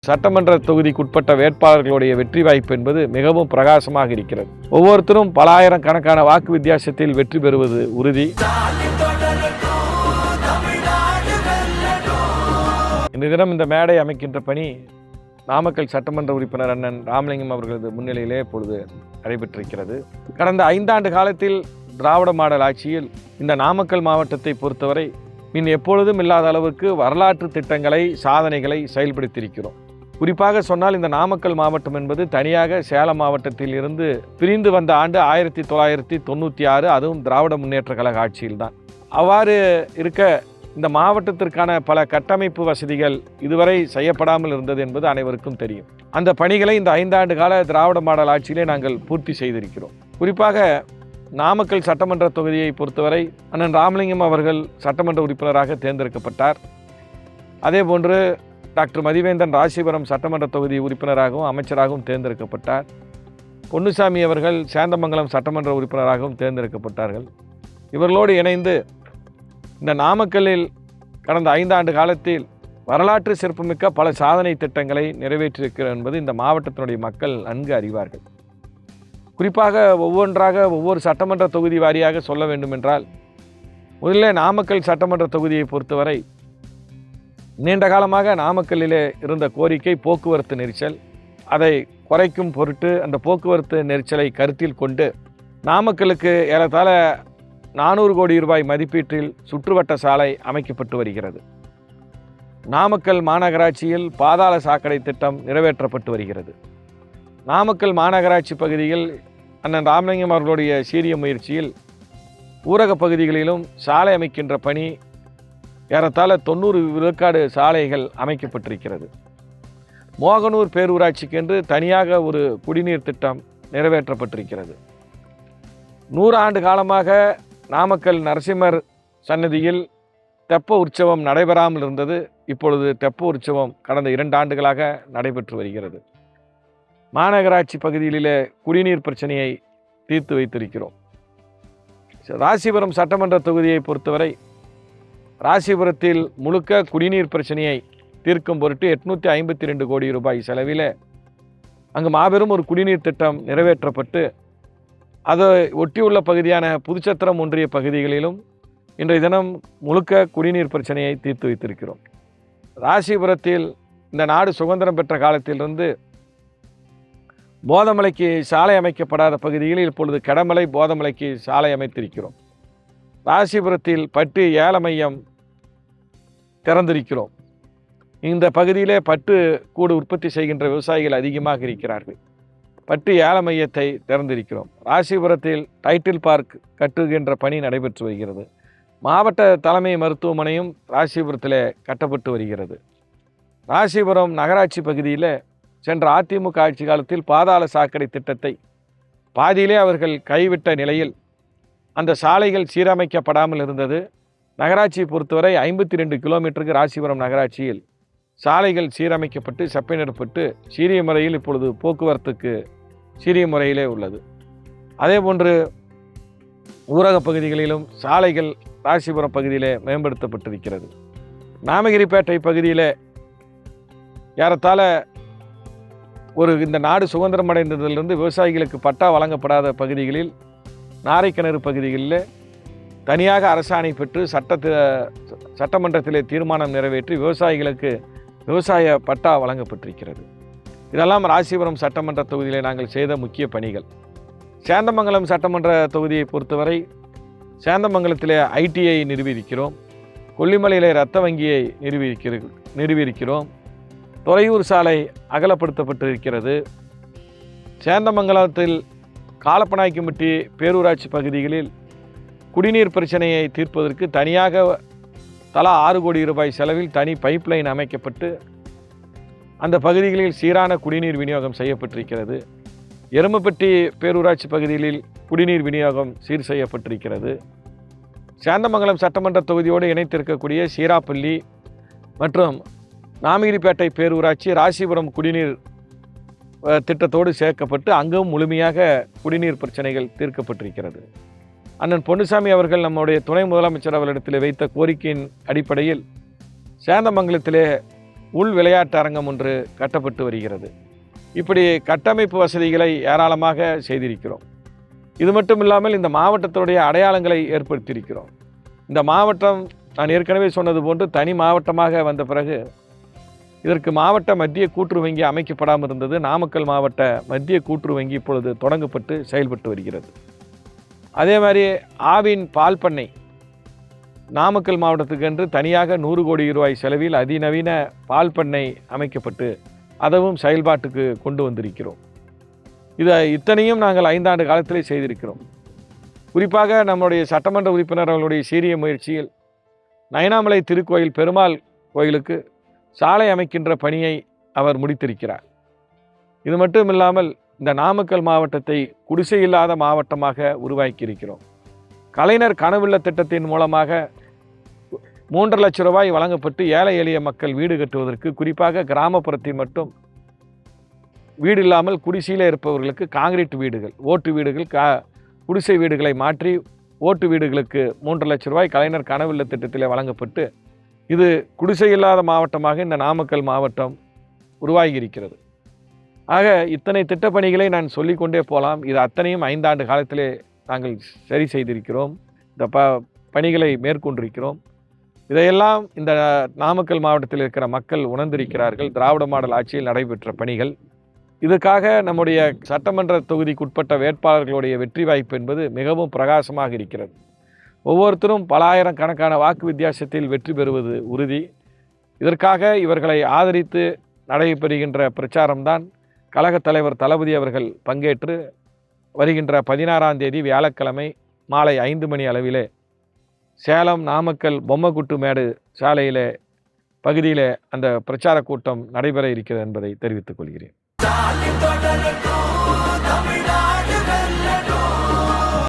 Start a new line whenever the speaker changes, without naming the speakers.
சட்டமன்ற தொகுதிக்குட்பட்ட வேட்பாளர்களுடைய வெற்றி வாய்ப்பு என்பது மிகவும் பிரகாசமாக இருக்கிறது. ஒவ்வொருத்தரும் பல ஆயிரம் கணக்கான வாக்கு வித்தியாசத்தில் வெற்றி பெறுவது உறுதி. இந்த தினம் இந்த மேடை அமைக்கின்ற பணி நாமக்கல் சட்டமன்ற உறுப்பினர் அண்ணன் ராமலிங்கம் அவர்களது முன்னிலையிலே இப்பொழுது நடைபெற்றிருக்கிறது. கடந்த 5 ஆண்டு காலத்தில் திராவிட மாடல் ஆட்சியில் இந்த நாமக்கல் மாவட்டத்தை பொறுத்தவரை எப்பொழுதும் இல்லாத அளவுக்கு வரலாற்று திட்டங்களை, சாதனைகளை செயல்படுத்தியிருக்கிறோம். குறிப்பாக சொன்னால் இந்த நாமக்கல் மாவட்டம் என்பது தனியாக சேலம் மாவட்டத்தில் இருந்து பிரிந்து வந்த ஆண்டு 1996, அதுவும் திராவிட முன்னேற்ற கழக ஆட்சியில்தான். அவ்வாறு இருக்க இந்த மாவட்டத்திற்கான பல கட்டமைப்பு வசதிகள் இதுவரை செய்யப்படாமல் இருந்தது என்பது அனைவருக்கும் தெரியும். அந்த பணிகளை இந்த 5 ஆண்டு கால திராவிட மாடல் ஆட்சியிலே நாங்கள் பூர்த்தி செய்திருக்கிறோம். குறிப்பாக நாமக்கல் சட்டமன்ற தொகுதியை பொறுத்தவரை அண்ணன் ராமலிங்கம் அவர்கள் சட்டமன்ற உறுப்பினராக தேர்ந்தெடுக்கப்பட்டார். அதேபோன்று டாக்டர் மதிவேந்தன் ராசிபுரம் சட்டமன்ற தொகுதி உறுப்பினராகவும் அமைச்சராகவும் தேர்ந்தெடுக்கப்பட்டார். பொன்னுசாமி அவர்கள் சேந்தமங்கலம் சட்டமன்ற உறுப்பினராகவும் தேர்ந்தெடுக்கப்பட்டார்கள். இவர்களோடு இணைந்து இந்த நாமக்கல்லில் கடந்த 5 ஆண்டு காலத்தில் வரலாற்று சிறப்புமிக்க பல சாதனை திட்டங்களை நிறைவேற்றியிருக்கிறார் என்பது இந்த மாவட்டத்தினுடைய மக்கள் நன்கு அறிவார்கள். குறிப்பாக ஒவ்வொன்றாக ஒவ்வொரு சட்டமன்ற தொகுதி வாரியாக சொல்ல வேண்டுமென்றால், முதலில் நாமக்கல் சட்டமன்ற தொகுதியை பொறுத்தவரை நீண்ட காலமாக நாமக்கல்லிலே இருந்த கோரிக்கை போக்குவரத்து நெரிசல். அதை குறைக்கும் பொருட்டு அந்த போக்குவரத்து நெரிசலை கருத்தில் கொண்டு நாமக்கலுக்கு ஏறத்தாழ 400 கோடி ரூபாய் மதிப்பீட்டில் சுற்றுவட்ட சாலை அமைக்கப்பட்டு வருகிறது. நாமக்கல் மாநகராட்சியில் பாதாள சாக்கடை திட்டம் நிறைவேற்றப்பட்டு வருகிறது. நாமக்கல் மாநகராட்சி பகுதியில் அண்ணன் ராமலிங்கம் அவர்களுடைய சீரிய முயற்சியில் ஊரக பகுதிகளிலும் சாலை அமைக்கின்ற பணி ஏறத்தாழ 90 விழுக்காடு சாலைகள் அமைக்கப்பட்டிருக்கிறது. மோகனூர் பேரூராட்சிக்கென்று தனியாக ஒரு குடிநீர் திட்டம் நிறைவேற்றப்பட்டிருக்கிறது. 100 ஆண்டு காலமாக நாமக்கல் நரசிம்மர் சன்னதியில் தெப்ப உற்சவம் நடைபெறாமல் இருந்தது. இப்பொழுது தெப்ப உற்சவம் கடந்த 2 ஆண்டுகளாக நடைபெற்று வருகிறது. மாநகராட்சி பகுதியிலே குடிநீர் பிரச்சனையை தீர்த்து வைத்திருக்கிறோம். ராசிபுரம் சட்டமன்ற தொகுதியை பொறுத்தவரை ராசிபுரத்தில் முழுக்க குடிநீர் பிரச்சனையை தீர்க்கும் பொருட்டு 852 கோடி ரூபாய் செலவில் அங்கு மாபெரும் ஒரு குடிநீர் திட்டம் நிறைவேற்றப்பட்டு அதை ஒட்டியுள்ள பகுதியான புதுச்சத்திரம் ஒன்றிய பகுதிகளிலும் இன்றைய தினம் முழுக்க குடிநீர் பிரச்சனையை தீர்த்து வைத்திருக்கிறோம். ராசிபுரத்தில் இந்த நாடு சுதந்திரம் பெற்ற காலத்திலிருந்து போதமலைக்கு சாலை அமைக்கப்படாத பகுதிகளில் இப்பொழுது கடமலை போதமலைக்கு சாலை அமைத்திருக்கிறோம். ராசிபுரத்தில் பட்டு ஏல மையம் திறந்திருக்கிறோம். இந்த பகுதியிலே பட்டு கூடு உற்பத்தி செய்கின்ற விவசாயிகள் அதிகமாக இருக்கிறார்கள். பட்டு ஏல மையத்தை திறந்திருக்கிறோம். ராசிபுரத்தில் டைட்டில் பார்க் கட்டுகின்ற பணி நடைபெற்று வருகிறது. மாவட்ட தலைமை மருத்துவமனையும் ராசிபுரத்தில் கட்டப்பட்டு வருகிறது. ராசிபுரம் நகராட்சி பகுதியில் சென்ற அதிமுக ஆட்சி காலத்தில் பாதாள சாக்கடை திட்டத்தை பாதியிலே அவர்கள் கைவிட்ட நிலையில் அந்த சாலைகள் சீரமைக்கப்படாமல் இருந்தது. நகராட்சியை பொறுத்தவரை 52 கிலோமீட்டருக்கு ராசிபுரம் நகராட்சியில் சாலைகள் சீரமைக்கப்பட்டு செப்பனிடப்பட்டு சீரிய முறையில் இப்பொழுது போக்குவரத்துக்கு சீரிய முறையிலே உள்ளது. அதேபோன்று ஊரக பகுதிகளிலும் சாலைகள் ராசிபுரம் பகுதியிலே மேம்படுத்தப்பட்டிருக்கிறது. நாமகிரிப்பேட்டை பகுதியில் ஏறத்தாழ இந்த நாடு சுதந்திரம் அடைந்ததிலிருந்து விவசாயிகளுக்கு பட்டா வழங்கப்படாத பகுதிகளில் நாரைக்கிணறு பகுதிகளில் தனியாக அரசாணை பெற்று சட்டமன்றத்திலே தீர்மானம் நிறைவேற்றி விவசாயிகளுக்கு விவசாய பட்டா வழங்கப்பட்டிருக்கிறது. இதெல்லாம் ராசிபுரம் சட்டமன்ற தொகுதியிலே நாங்கள் செய்த முக்கிய பணிகள். சேந்தமங்கலம் சட்டமன்ற தொகுதியை பொறுத்தவரை சேந்தமங்கலத்திலே ITI நிறுவியிருக்கிறோம். கொல்லிமலையிலே இரத்த வங்கியை நிறுவியிருக்கிறோம். துறையூர் சாலை அகலப்படுத்தப்பட்டிருக்கிறது. சேந்தமங்கலத்தில் காலப்பநாய்க்கும்பட்டி பேரூராட்சி பகுதிகளில் குடிநீர் பிரச்சனையை தீர்ப்பதற்கு தனியாக தலா 6 கோடி ரூபாய் செலவில் தனி பைப்லைன் அமைக்கப்பட்டு அந்த பகுதிகளில் சீரான குடிநீர் விநியோகம் செய்யப்பட்டிருக்கிறது. எருமப்பட்டி பேரூராட்சி பகுதிகளில் குடிநீர் விநியோகம் சீர் செய்யப்பட்டிருக்கிறது. சேந்தமங்கலம் சட்டமன்ற தொகுதியோடு இணைத்திருக்கக்கூடிய சீராப்பள்ளி மற்றும் நாமகிரிப்பேட்டை பேரூராட்சி ராசிபுரம் குடிநீர் திட்டத்தோடு சேர்க்கப்பட்டு அங்கும் முழுமையாக குடிநீர் பிரச்சனைகள் தீர்க்கப்பட்டிருக்கிறது. அண்ணன் பொன்னுசாமி அவர்கள் நம்முடைய துணை முதலமைச்சர் அவர்களிடத்தில் வைத்த கோரிக்கையின் அடிப்படையில் சேந்தமங்கலத்திலே உள் விளையாட்டு அரங்கம் ஒன்று கட்டப்பட்டு வருகிறது. இப்படி கட்டமைப்பு வசதிகளை ஏராளமாக செய்திருக்கிறோம். இது மட்டும் இல்லாமல் இந்த மாவட்டத்துடைய அடையாளங்களை ஏற்படுத்தியிருக்கிறோம். இந்த மாவட்டம் நான் ஏற்கனவே சொன்னது போன்று தனி மாவட்டமாக வந்த பிறகு இதற்கு மாவட்ட மத்திய கூட்டுறவு வங்கி அமைக்கப்படாமல் இருந்தது. நாமக்கல் மாவட்ட மத்திய கூட்டுறவு வங்கி இப்பொழுது தொடங்கப்பட்டு செயல்பட்டு வருகிறது. அதே மாதிரி ஆவின் பால் பண்ணை நாமக்கல் மாவட்டத்துக்கென்று தனியாக 100 கோடி ரூபாய் செலவில் அதிநவீன பால் பண்ணை அமைக்கப்பட்டு அதுவும் செயல்பாட்டுக்கு கொண்டு வந்திருக்கிறோம். இத்தனையும் நாங்கள் 5 ஆண்டு காலத்திலே செய்திருக்கிறோம். குறிப்பாக நம்முடைய சட்டமன்ற உறுப்பினர் அவர்களுடைய சீரிய முயற்சியில் நயனாமலை திருக்கோயில் பெருமாள் கோயிலுக்கு சாலை அமைக்கின்ற பணியை அவர் முடித்திருக்கிறார். இது மட்டும் இல்லாமல் இந்த நாமக்கல் மாவட்டத்தை குடிசை இல்லாத மாவட்டமாக உருவாக்கியிருக்கிறோம். கலைஞர் கனவுள்ள திட்டத்தின் மூலமாக 3 லட்சம் ரூபாய் வழங்கப்பட்டு ஏழை எளிய மக்கள் வீடு கட்டுவதற்கு, குறிப்பாக கிராமப்புறத்தில் மட்டும் வீடு இல்லாமல் குடிசையில் இருப்பவர்களுக்கு காங்கிரீட் வீடுகள், ஓட்டு வீடுகள், குடிசை வீடுகளை மாற்றி ஓட்டு வீடுகளுக்கு 3 லட்சம் ரூபாய் கலைஞர் கனவுள்ள திட்டத்திலே வழங்கப்பட்டு இது குடிசை இல்லாத மாவட்டமாக இந்த நாமக்கல் மாவட்டம் உருவாகி இருக்கிறது. ஆக இத்தனை திட்டப்பணிகளை நான் சொல்லிக்கொண்டே போகலாம். இது அத்தனையும் 5 ஆண்டு காலத்திலே நாங்கள் சரி செய்திருக்கிறோம். இந்த பணிகளை மேற்கொண்டிருக்கிறோம். இதையெல்லாம் இந்த நாமக்கல் மாவட்டத்தில் இருக்கிற மக்கள் உணர்ந்திருக்கிறார்கள். திராவிட மாடல் ஆட்சியில் நடைபெற்ற பணிகள். இதுக்காக நம்முடைய சட்டமன்ற தொகுதிக்குட்பட்ட வேட்பாளர்களுடைய வெற்றி வாய்ப்பு என்பது மிகவும் பிரகாசமாக இருக்கிறது. ஒவ்வொருத்தரும் பல ஆயிரக்கணக்கான வாக்கு வித்தியாசத்தில் வெற்றி பெறுவது உறுதி. இதற்காக இவர்களை ஆதரித்து நடைபெறுகின்ற பிரச்சாரம்தான் கழகத் தலைவர் தளபதி அவர்கள் பங்கேற்று வருகின்ற 16ஆம் தேதி வியாழக்கிழமை மாலை 5 மணி அளவிலே சேலம் நாமக்கல் பொம்மக்குட்டு மேடு சாலையிலே பகுதியிலே அந்த பிரச்சார கூட்டம் நடைபெற இருக்கிறது என்பதை தெரிவித்துக் கொள்கிறேன்.